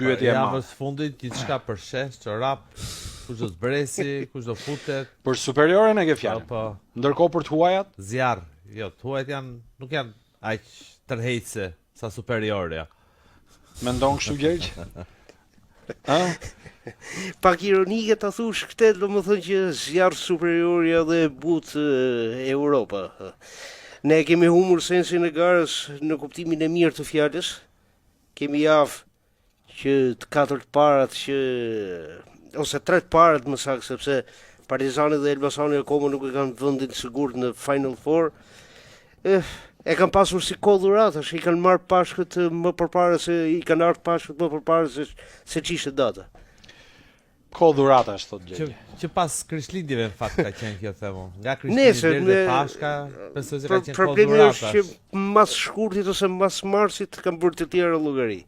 pyetje e madhe. Javës fundit gjithçka për shesh, çorap, kush do të zbresi, kush do futet. Për superioren e ke fjalën. Po, Ndërkohë për të huajat, zjarr. Jo, thuajt nuk janë aq tërheqëse sa superiorja. mendon kështu Gjergj? Ë? Pak ironike ta thush këtë, domethënë që zjarr superiorja dhe butë Europa. Ne kemi humur sensin e garës në kuptimin e mirë të fjalës. Kemi javë që të katërt parat ose tret parat më saktë, sepse Partizani dhe Elbasani akoma nuk e kanë vendin sigurt në Final Four. E kanë pasur si kohë dhuratash, i kanë marrë pashkët më përpara se i kanë ardhur pashkët më përpara se ç'ishte data. Kohë dhuratash thot Gjergj. Që pas Krishtlindjeve në fakt ka qenë kjo themo. Nga Krishtlindjet dhe Pashka, besoj se ka qenë kohë Problemi është dhuratash. që mas shkurtit ose mas marsit kanë bërë të tjera llogari.